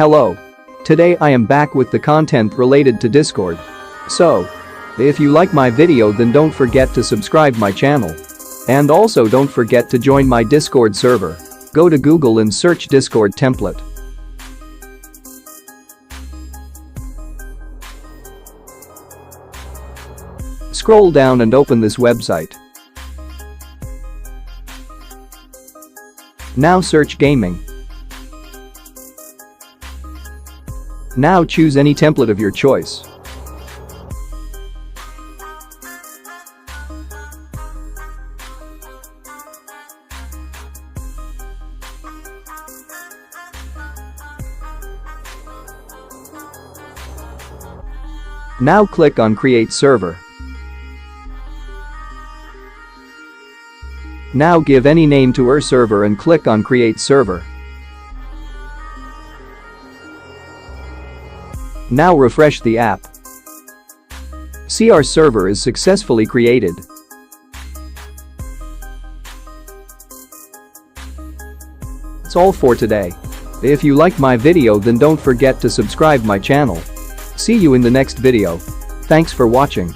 Hello. Today I am back with the content related to Discord. So, if you like my video then don't forget to subscribe my channel. And also don't forget to join my Discord server. Go to Google and search Discord template. Scroll down and open this website. Now search gaming. Now choose any template of your choice. Now click on Create Server. Now give any name to your server and click on Create Server. Now refresh the app. See, our server is successfully created. That's all for today. If you like my video then don't forget to subscribe my channel. See you in the next video. Thanks for watching.